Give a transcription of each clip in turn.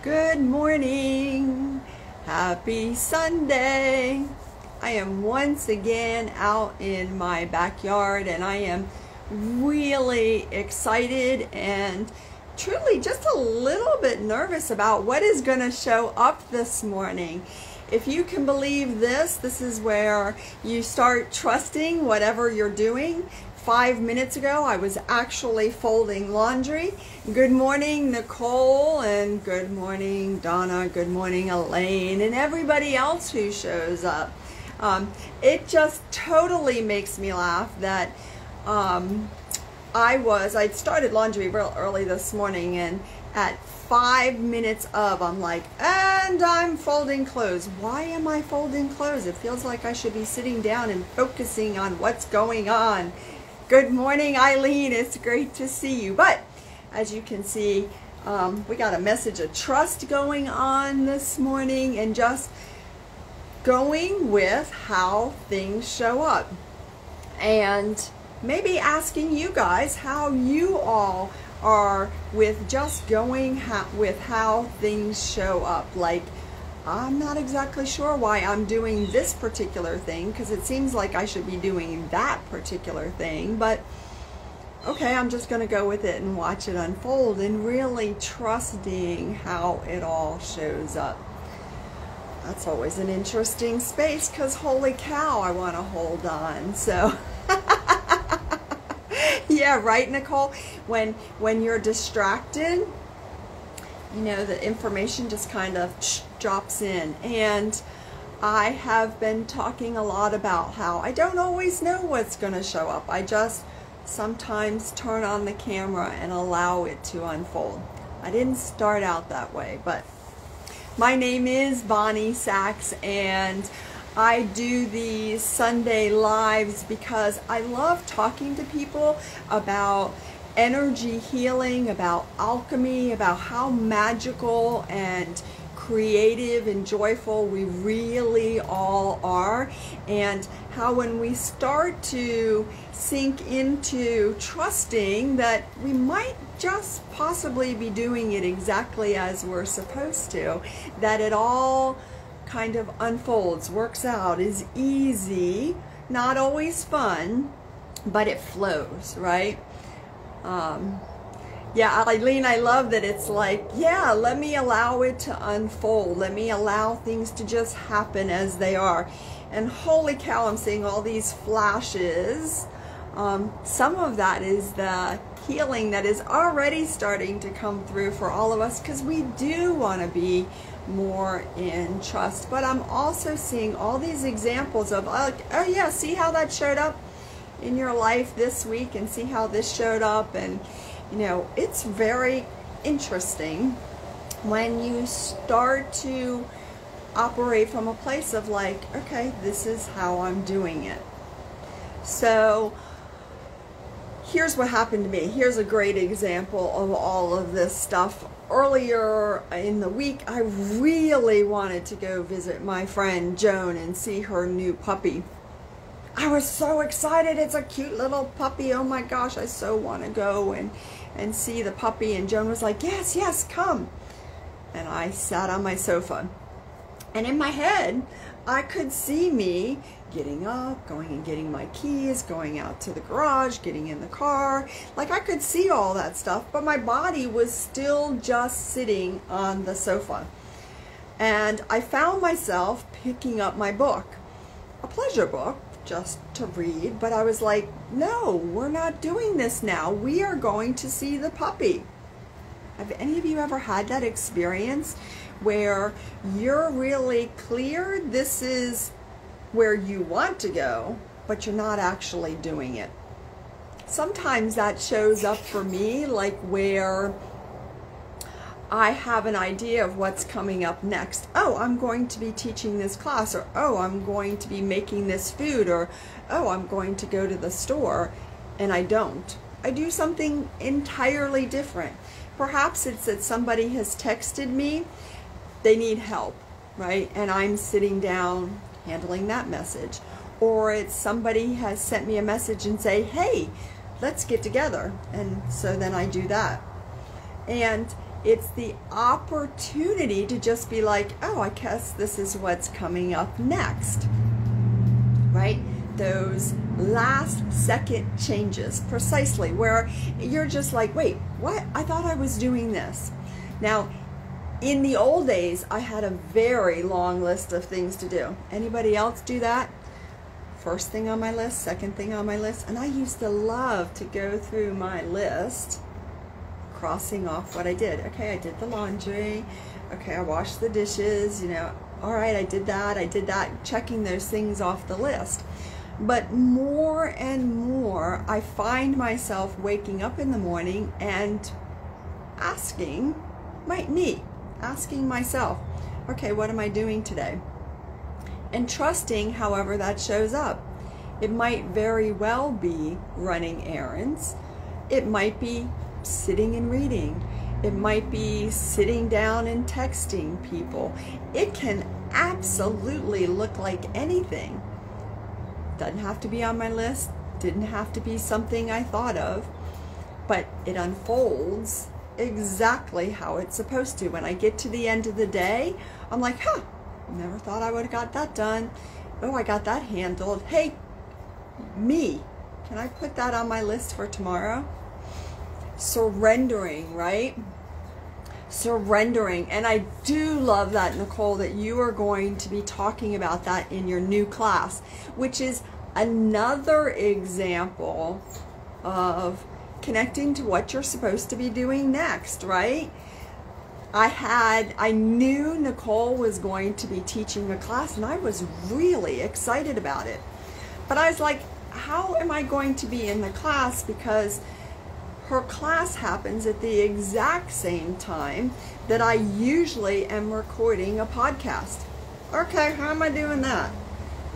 Good morning. Happy Sunday. I am once again out in my backyard and I am really excited and truly just a little bit nervous about what is going to show up this morning. If you can believe this, this is where you start trusting whatever you're doing. 5 minutes ago, I was actually folding laundry. Good morning, Nicole, and good morning, Donna. Good morning, Elaine, and everybody else who shows up. It just totally makes me laugh that I'd started laundry real early this morning, and at 5 minutes of, I'm like, and I'm folding clothes. Why am I folding clothes? It feels like I should be sitting down and focusing on what's going on. Good morning, Eileen. It's great to see you. But as you can see, we got a message of trust going on this morning and just going with how things show up. And maybe asking you guys how you all are with just going with how things show up. Like, I'm not exactly sure why I'm doing this particular thing because it seems like I should be doing that particular thing, but okay, I'm just going to go with it and watch it unfold and really trusting how it all shows up. That's always an interesting space because holy cow, I want to hold on. So yeah, right, Nicole? When you're distracted, you know, the information just kind of drops in. And I have been talking a lot about how I don't always know what's going to show up. I just sometimes turn on the camera and allow it to unfold. I didn't start out that way, but my name is Bonnie Sachs, and I do these Sunday lives because I love talking to people about energy healing, about alchemy, about how magical and creative and joyful we really all are, and how when we start to sink into trusting that we might just possibly be doing it exactly as we're supposed to, that it all kind of unfolds, works out, is easy, not always fun, but it flows, right? Yeah, Eileen, I love that it's like, yeah, let me allow it to unfold. Let me allow things to just happen as they are. And holy cow, I'm seeing all these flashes. Some of that is the healing that is already starting to come through for all of us because we do want to be more in trust. But I'm also seeing all these examples of, oh yeah, see how that showed up in your life this week, and see how this showed up. And you know, it's very interesting when you start to operate from a place of like, okay, this is how I'm doing it. So here's what happened to me. Here's a great example of all of this stuff. Earlier in the week, I really wanted to go visit my friend Joan and see her new puppy. I was so excited. It's a cute little puppy. Oh my gosh, I so want to go and see the puppy. And Joan was like, yes, yes, come. And I sat on my sofa. And in my head, I could see me getting up, going and getting my keys, going out to the garage, getting in the car. Like, I could see all that stuff, but my body was still just sitting on the sofa. And I found myself picking up my book, a pleasure book, just to read, but I was like, no, we're not doing this now. We are going to see the puppy. Have any of you ever had that experience where you're really clear this is where you want to go, but you're not actually doing it? Sometimes that shows up for me, like where I have an idea of what's coming up next. Oh, I'm going to be teaching this class, or oh, I'm going to be making this food, or oh, I'm going to go to the store, and I don't. I do something entirely different. Perhaps it's that somebody has texted me, they need help, right? And I'm sitting down handling that message. Or it's somebody has sent me a message and say, hey, let's get together. And so then I do that. And It's the opportunity to just be like, oh, I guess this is what's coming up next, right? Those last second changes, precisely, where you're just like, wait, what? I thought I was doing this. Now, in the old days, I had a very long list of things to do. Anybody else do that? First thing on my list, second thing on my list. And I used to love to go through my list, crossing off what I did. Okay, I did the laundry. Okay, I washed the dishes, you know. All right, I did that, checking those things off the list. But more and more, I find myself waking up in the morning and asking myself, okay, what am I doing today? And trusting however that shows up. It might very well be running errands. It might be sitting and reading. It might be sitting down and texting people. It can absolutely look like anything. Doesn't have to be on my list, didn't have to be something I thought of, but it unfolds exactly how it's supposed to. When I get to the end of the day, I'm like, huh, never thought I would have got that done. Oh, I got that handled. Hey, me, can I put that on my list for tomorrow? Surrendering, right? Surrendering. And I do love that, Nicole, that you are going to be talking about that in your new class, which is another example of connecting to what you're supposed to be doing next, right? I knew Nicole was going to be teaching a class, and I was really excited about it. But I was like, how am I going to be in the class? Because her class happens at the exact same time that I usually am recording a podcast. Okay, how am I doing that?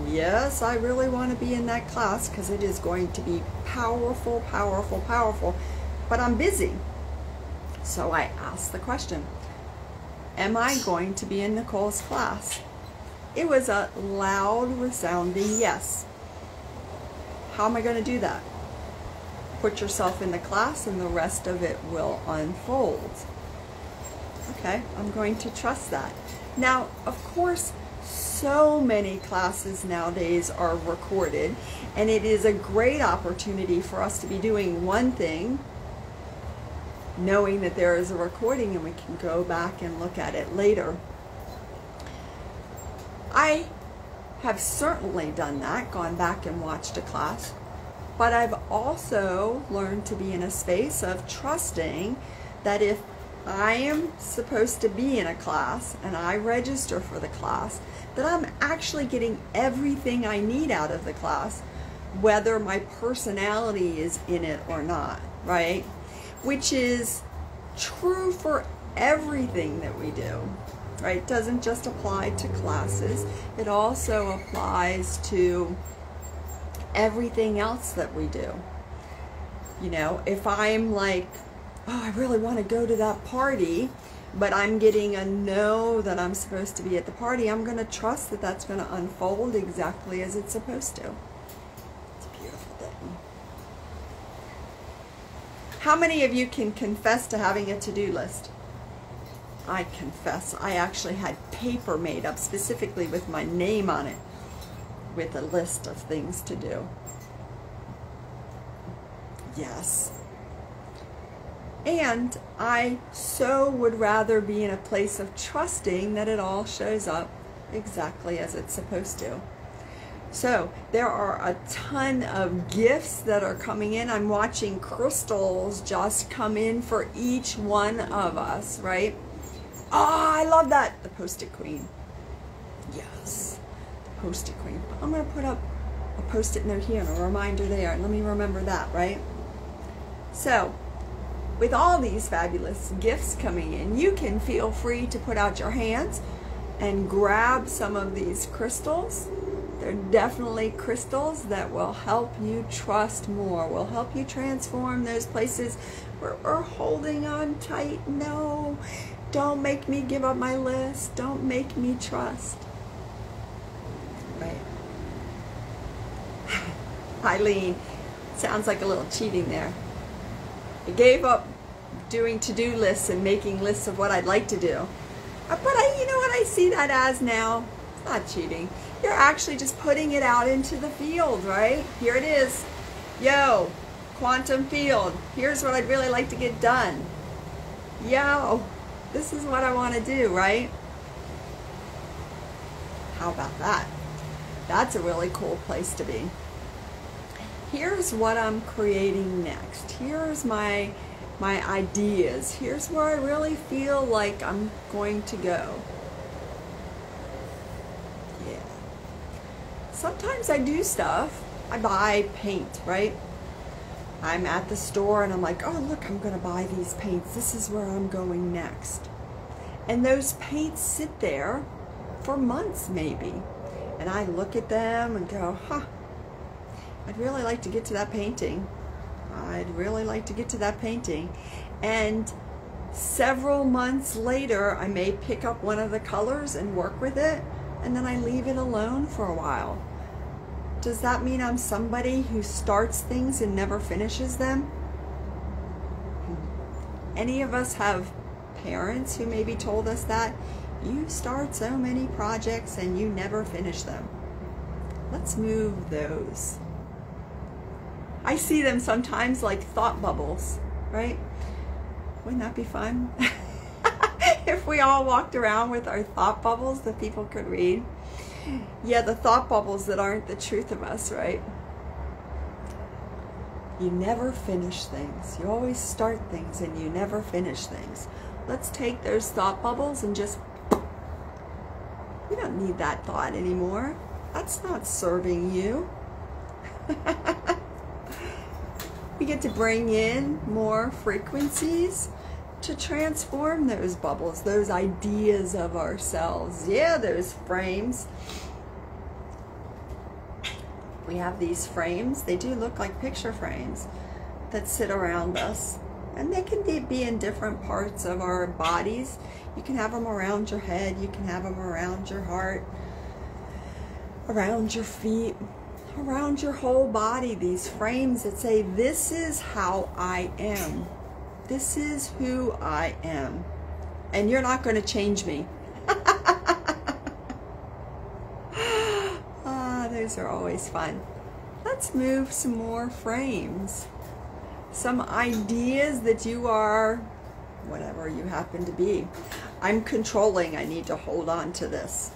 Yes, I really want to be in that class because it is going to be powerful, powerful, powerful. But I'm busy. So I asked the question, am I going to be in Nicole's class? It was a loud, resounding yes. How am I going to do that? Put yourself in the class and the rest of it will unfold. Okay, I'm going to trust that. Now, of course, so many classes nowadays are recorded, and it is a great opportunity for us to be doing one thing, knowing that there is a recording and we can go back and look at it later. I have certainly done that, gone back and watched a class. But I've also learned to be in a space of trusting that if I am supposed to be in a class and I register for the class, that I'm actually getting everything I need out of the class, whether my personality is in it or not, right? Which is true for everything that we do, right? It doesn't just apply to classes. It also applies to everything else that we do. You know, if I'm like, oh, I really want to go to that party, but I'm getting a no that I'm supposed to be at the party, I'm going to trust that that's going to unfold exactly as it's supposed to. It's a beautiful thing. How many of you can confess to having a to-do list? I confess, I actually had paper made up specifically with my name on it, with a list of things to do. Yes. And I so would rather be in a place of trusting that it all shows up exactly as it's supposed to. So there are a ton of gifts that are coming in. I'm watching crystals just come in for each one of us, right? Oh, I love that. The Post-it Queen. Yes. Post-it Queen. I'm going to put up a Post-it note here and a reminder there, and let me remember that, right? So, with all these fabulous gifts coming in, you can feel free to put out your hands and grab some of these crystals. They're definitely crystals that will help you trust more, will help you transform those places where we're holding on tight. No, don't make me give up my list. Don't make me trust. Right. Eileen, sounds like a little cheating there. I gave up doing to-do lists and making lists of what I'd like to do. But you know what I see that as now? It's not cheating. You're actually just putting it out into the field, right? Here it is. Yo, quantum field. Here's what I'd really like to get done. Yo, this is what I want to do, right? How about that? That's a really cool place to be. Here's what I'm creating next. Here's my ideas. Here's where I really feel like I'm going to go. Yeah. Sometimes I do stuff. I buy paint, right? I'm at the store and I'm like, oh look, I'm gonna buy these paints. This is where I'm going next. And those paints sit there for months maybe. And I look at them and go, huh, I'd really like to get to that painting. I'd really like to get to that painting. And several months later, I may pick up one of the colors and work with it, and then I leave it alone for a while. Does that mean I'm somebody who starts things and never finishes them? Any of us have parents who maybe told us that? You start so many projects and you never finish them. Let's move those. I see them sometimes like thought bubbles, right? Wouldn't that be fun? If we all walked around with our thought bubbles that people could read. Yeah, the thought bubbles that aren't the truth of us, right? You never finish things. You always start things and you never finish things. Let's take those thought bubbles and just, you don't need that thought anymore. That's not serving you. We get to bring in more frequencies to transform those bubbles, those ideas of ourselves. Yeah, those frames. We have these frames. They do look like picture frames that sit around us. And they can be in different parts of our bodies. You can have them around your head. You can have them around your heart, around your feet, around your whole body. These frames that say, this is how I am. This is who I am. And you're not going to change me. Those are always fun. Let's move some more frames. Some ideas that you are, whatever you happen to be. I'm controlling. I need to hold on to this.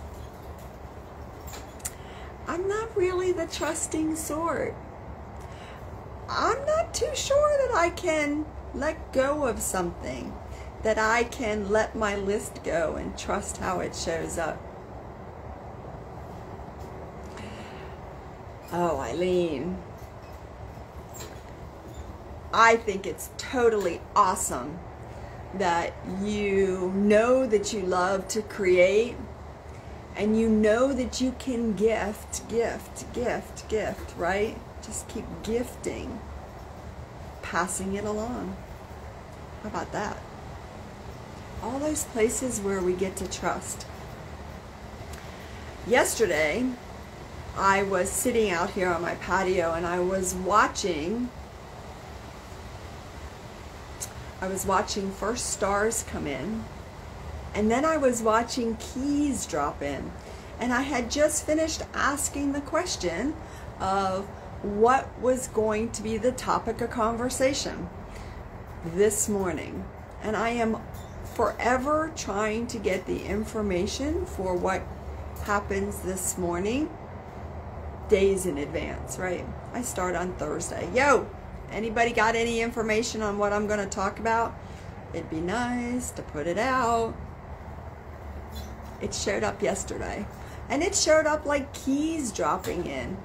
I'm not really the trusting sort. I'm not too sure that I can let go of something, that I can let my list go and trust how it shows up. Oh, Eileen, I think it's totally awesome that you know that you love to create, and you know that you can gift, right? Just keep gifting, passing it along. How about that? All those places where we get to trust. Yesterday, I was sitting out here on my patio and I was watching first stars come in, and then I was watching keys drop in. And I had just finished asking the question of what was going to be the topic of conversation this morning. And I am forever trying to get the information for what happens this morning days in advance, right? I start on Thursday. Yo, anybody got any information on what I'm going to talk about? It'd be nice to put it out. It showed up yesterday, and it showed up like keys dropping in,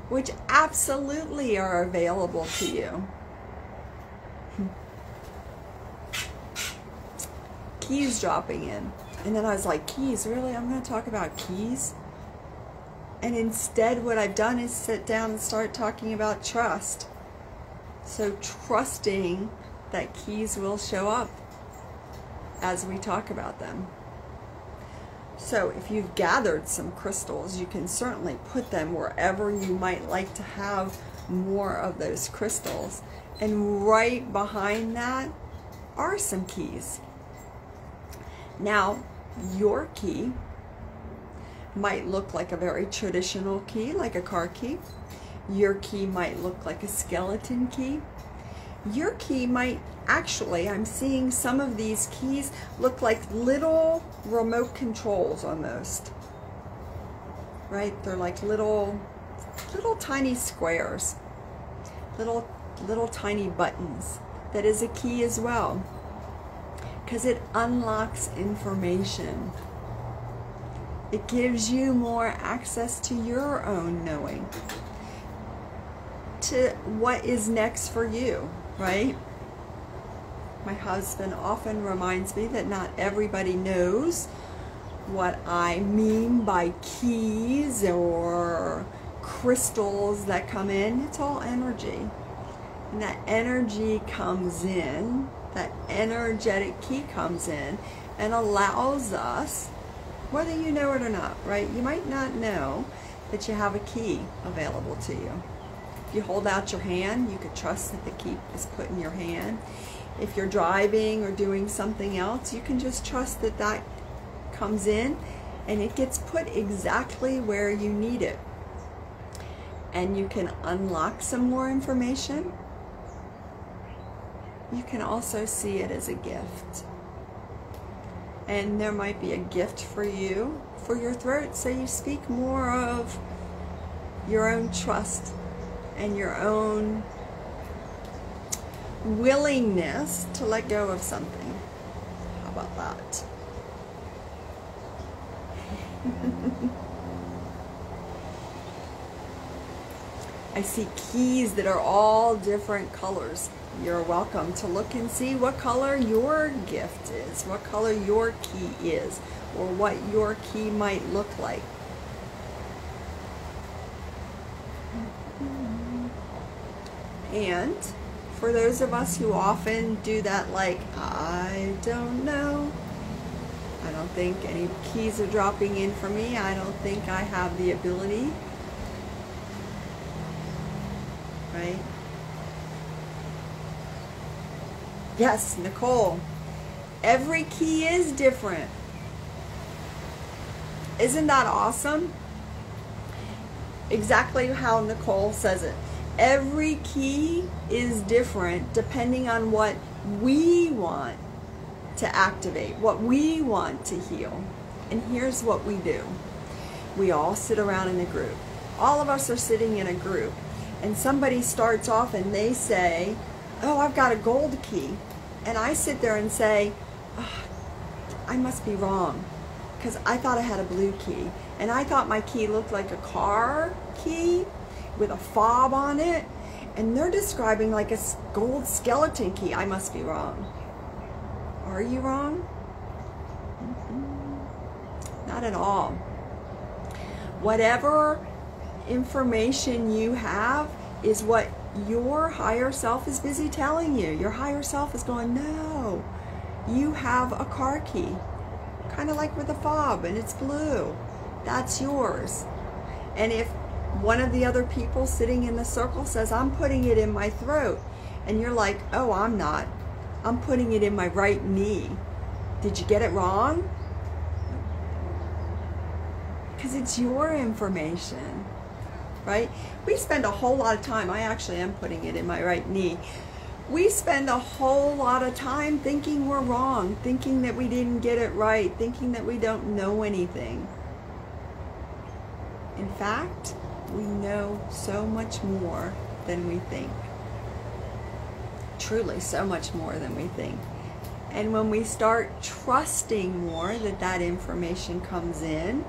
which absolutely are available to you. Keys dropping in. And then I was like, keys, really? I'm going to talk about keys? And instead what I've done is sit down and start talking about trust. So trusting that keys will show up as we talk about them. So if you've gathered some crystals, you can certainly put them wherever you might like to have more of those crystals. And right behind that, are some keys. Now, your key might look like a very traditional key, like a car key. Your key might look like a skeleton key. Your key might actually, I'm seeing some of these keys look like little remote controls almost. Right? They're like little tiny squares. Little tiny buttons. That is a key as well. Because it unlocks information. It gives you more access to your own knowing. To what is next for you, right? My husband often reminds me that not everybody knows what I mean by keys or crystals that come in. It's all energy. And that energy comes in, that energetic key comes in and allows us, whether you know it or not, right? You might not know that you have a key available to you. If you hold out your hand, you could trust that the key is put in your hand. If you're driving or doing something else, you can just trust that that comes in and it gets put exactly where you need it. And you can unlock some more information. You can also see it as a gift. And there might be a gift for you, for your throat, so you speak more of your own trust and your own willingness to let go of something. How about that? I see keys that are all different colors. You're welcome to look and see what color your gift is, what color your key is, or what your key might look like. And for those of us who often do that, like, I don't know, I don't think any keys are dropping in for me, I don't think I have the ability, right? Yes, Nicole, every key is different. Isn't that awesome? Exactly how Nicole says it. Every key is different depending on what we want to activate, what we want to heal. And here's what we do. We all sit around in a group. All of us are sitting in a group. And somebody starts off and they say, oh, I've got a gold key. And I sit there and say, oh, I must be wrong. Because I thought I had a blue key. And I thought my key looked like a car key with a fob on it. And they're describing like a gold skeleton key. I must be wrong. Are you wrong? Not at all. Whatever information you have is what your higher self is busy telling you. Your higher self is going, no, you have a car key, kind of like with a fob, and it's blue. That's yours. And if one of the other people sitting in the circle says, I'm putting it in my throat, and you're like, oh, I'm not. I'm putting it in my right knee. Did you get it wrong? Because it's your information, right? We spend a whole lot of time, I actually am putting it in my right knee. We spend a whole lot of time thinking we're wrong, thinking that we didn't get it right, thinking that we don't know anything. In fact, we know so much more than we think. Truly, so much more than we think. And when we start trusting more that that information comes in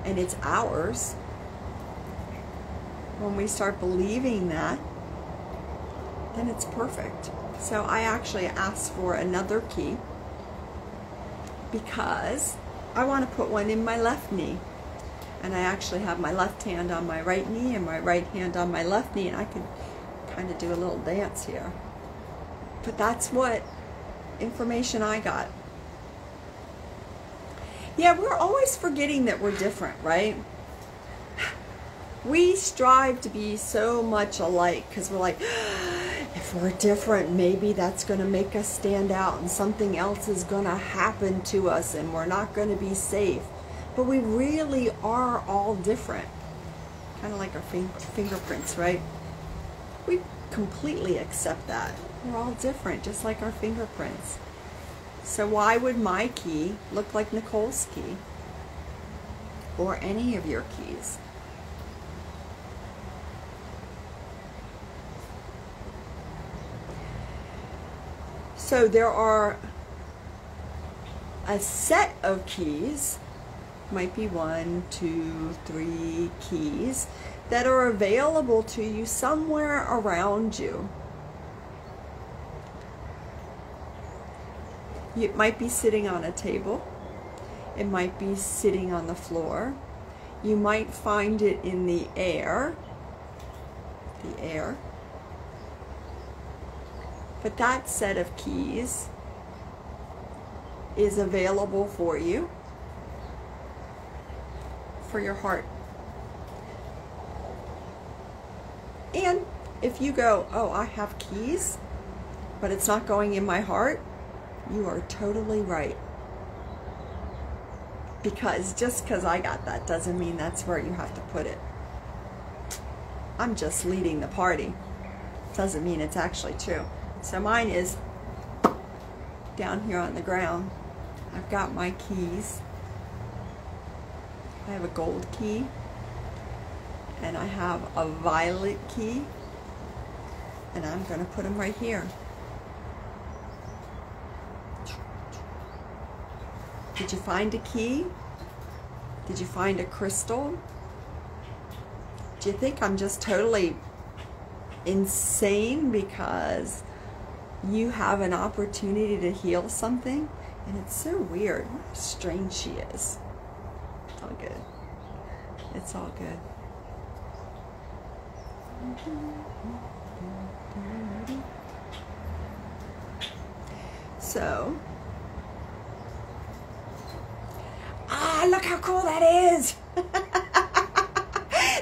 and it's ours, when we start believing that, then it's perfect. So I actually asked for another key because I want to put one in my left knee. And I actually have my left hand on my right knee and my right hand on my left knee, and I could kind of do a little dance here. But that's what information I got. Yeah, we're always forgetting that we're different, right? We strive to be so much alike because we're like, If we're different, maybe that's going to make us stand out and something else is going to happen to us and we're not going to be safe. But we really are all different. Kind of like our fingerprints, right? We completely accept that. We're all different, just like our fingerprints. So why would my key look like Nicole's key? Or any of your keys? So there are a set of keys, might be 1, 2, 3 keys, that are available to you somewhere around you. It might be sitting on a table. It might be sitting on the floor. You might find it in the air. The air. But that set of keys is available for you, for your heart. And if you go, oh, I have keys, but it's not going in my heart, you are totally right. Because just because I got that doesn't mean that's where you have to put it. I'm just leading the party. Doesn't mean it's actually true. So mine is down here on the ground. I've got my keys. I have a gold key. And I have a violet key. And I'm going to put them right here. Did you find a key? Did you find a crystal? Do you think I'm just totally insane because you have an opportunity to heal something? And it's so weird. How strange she is. It's all good. It's all good. So, look how cool that is.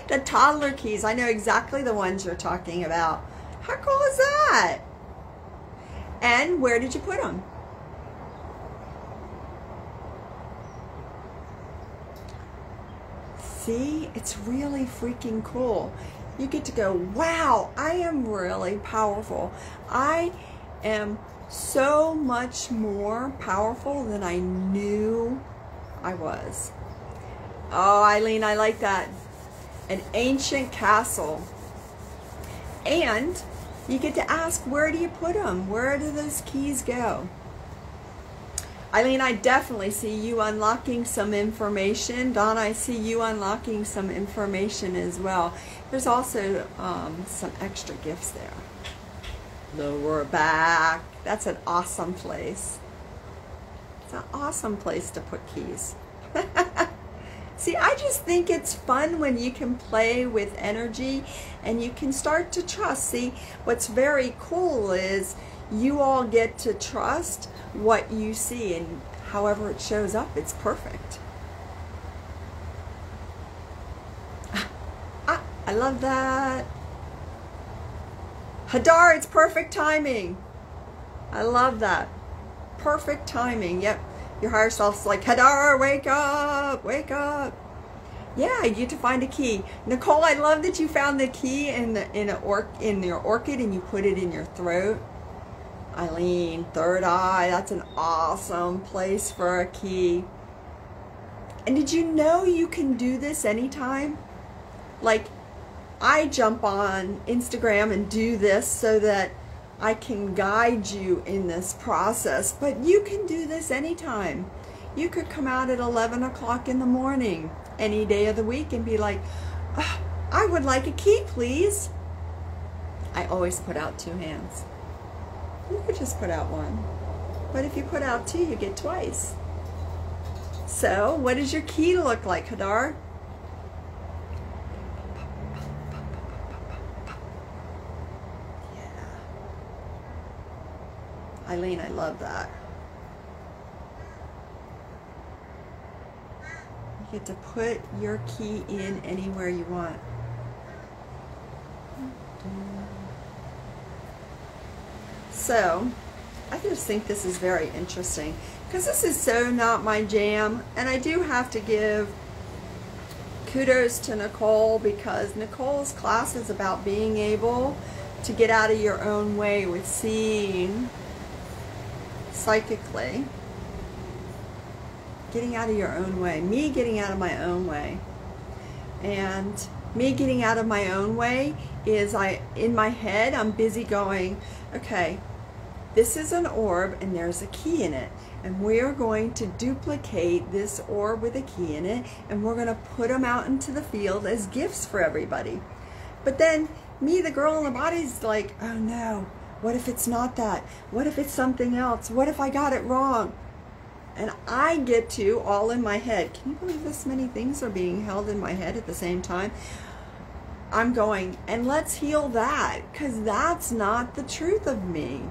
The toddler keys. I know exactly the ones you're talking about. How cool is that? And where did you put them? See, it's really freaking cool. You get to go, wow, I am really powerful. I am so much more powerful than I knew I was. Oh, Eileen, I like that. An ancient castle. And you get to ask, where do you put them? Where do those keys go? Eileen, I definitely see you unlocking some information. Dawn, I see you unlocking some information as well. There's also some extra gifts there. Lower back. That's an awesome place. It's an awesome place to put keys. See, I just think it's fun when you can play with energy and you can start to trust. See, what's very cool is you all get to trust what you see, and however it shows up, it's perfect. I love that. Hadar, it's perfect timing. I love that. Perfect timing. Yep. Your higher self's like, Hadar, wake up, wake up. Yeah, you get to find a key. Nicole, I love that you found the key in your orchid and you put it in your throat. Eileen, third eye, that's an awesome place for a key. And did you know you can do this anytime? Like, I jump on Instagram and do this so that I can guide you in this process, but you can do this anytime. You could come out at 11 o'clock in the morning any day of the week and be like, oh, I would like a key, please. I always put out 2 hands. You could just put out 1. But if you put out 2, you get twice. So, what does your key look like, Hadar? Eileen, I love that. You get to put your key in anywhere you want. So I just think this is very interesting because this is so not my jam, and I do have to give kudos to Nicole, because Nicole's class is about being able to get out of your own way with seeing psychically. Getting out of your own way. Me getting out of my own way. And me getting out of my own way is in my head, I'm busy going, okay, this is an orb and there's a key in it. And we're going to duplicate this orb with a key in it, and we're going to put them out into the field as gifts for everybody. But then me, the girl in the body, is like, oh no, what if it's not that? What if it's something else? What if I got it wrong? And I get to, all in my head, can you believe this many things are being held in my head at the same time? I'm going, and let's heal that, because that's not the truth of me.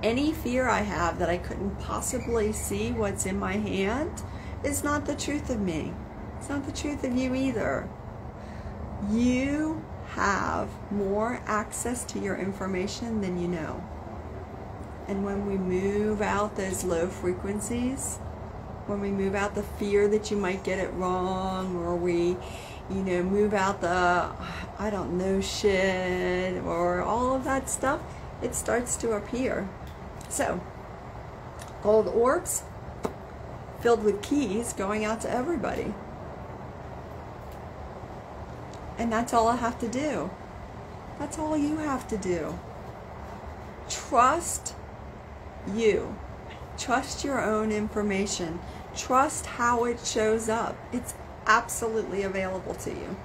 Any fear I have that I couldn't possibly see what's in my hand is not the truth of me. It's not the truth of you either. You have more access to your information than you know. And when we move out those low frequencies, when we move out the fear that you might get it wrong, or we, move out the I don't know shit, or all of that stuff, it starts to appear. So, gold orbs filled with keys going out to everybody. And that's all I have to do. That's all you have to do. Trust you. Trust your own information. Trust how it shows up. It's absolutely available to you.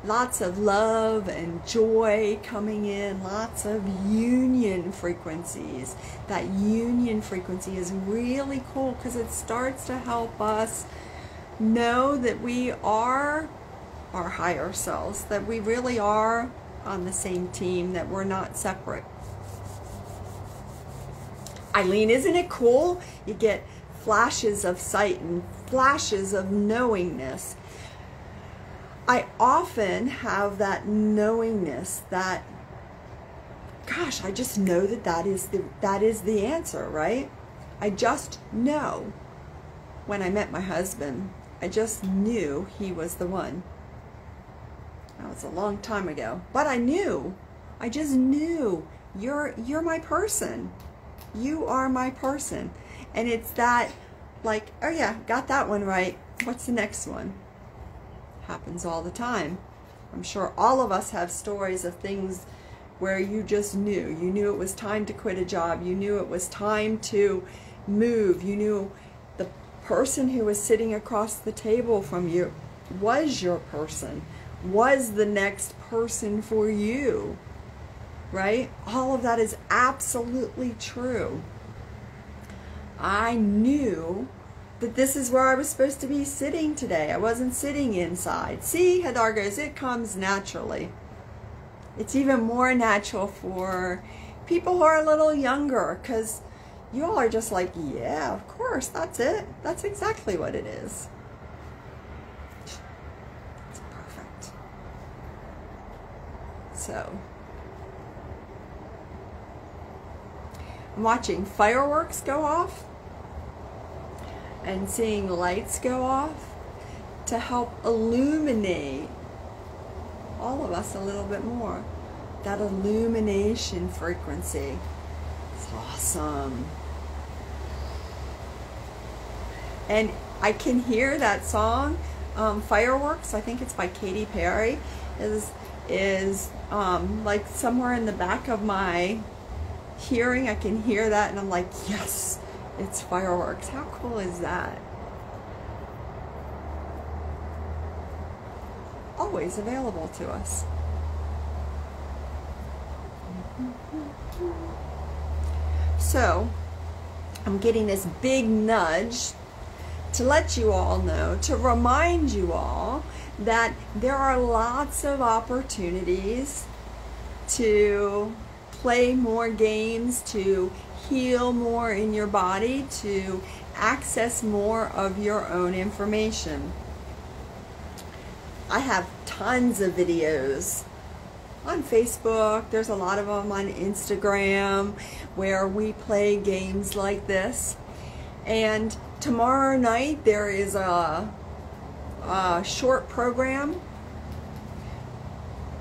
Lots of love and joy coming in, lots of union frequencies. That union frequency is really cool because it starts to help us know that we are our higher selves, that we really are on the same team, that we're not separate. Eileen, isn't it cool? You get flashes of sight and flashes of knowingness. I often have that knowingness that, gosh, I just know that is the answer, right? I just know. When I met my husband, I just knew he was the one. That was a long time ago, but I knew. I just knew you're my person. You are my person, and it's that, like, oh yeah, got that one right. What's the next one? Happens all the time. I'm sure all of us have stories of things where you just knew. You knew it was time to quit a job. You knew it was time to move. You knew the person who was sitting across the table from you was your person, was the next person for you, right? All of that is absolutely true. I knew that this is where I was supposed to be sitting today. I wasn't sitting inside. See, Hadargos, it comes naturally. It's even more natural for people who are a little younger, because you all are just like, yeah, of course, that's it. That's exactly what it is. It's perfect. So, I'm watching fireworks go off and seeing lights go off to help illuminate all of us a little bit more. That illumination frequency. It's awesome. And I can hear that song, Fireworks, I think it's by Katy Perry, is like somewhere in the back of my hearing. I can hear that and I'm like, yes, it's fireworks. How cool is that? Always available to us. So, I'm getting this big nudge to let you all know, to remind you all that there are lots of opportunities to play more games, to heal more in your body, to access more of your own information. I have tons of videos on Facebook. There's a lot of them on Instagram where we play games like this. And tomorrow night there is a short program,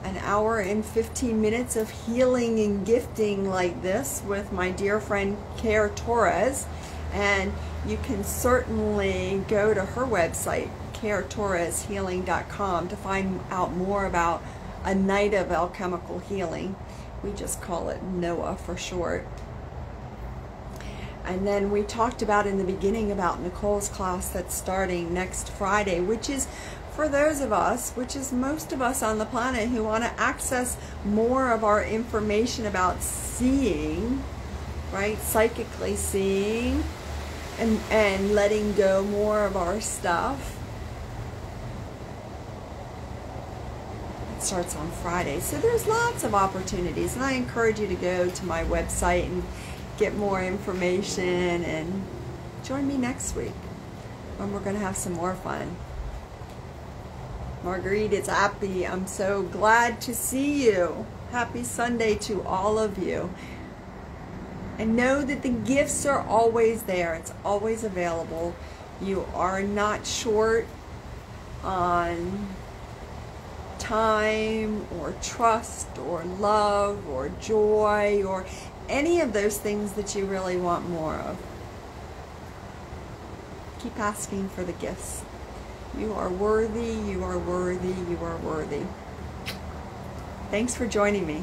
an hour and 15 minutes of healing and gifting like this with my dear friend Care Torres. And you can certainly go to her website, CareTorresHealing.com, to find out more about a night of alchemical healing. We just call it NOAH for short. And then we talked about in the beginning about Nicole's class that's starting next Friday, which is for those of us, which is most of us on the planet, who want to access more of our information about seeing, right? Psychically seeing and letting go more of our stuff. It starts on Friday. So there's lots of opportunities, and I encourage you to go to my website and get more information, and join me next week when we're going to have some more fun. Marguerite, it's happy. I'm so glad to see you. Happy Sunday to all of you. And know that the gifts are always there. It's always available. You are not short on time or trust or love or joy or any of those things that you really want more of. Keep asking for the gifts. You are worthy, you are worthy, you are worthy. Thanks for joining me.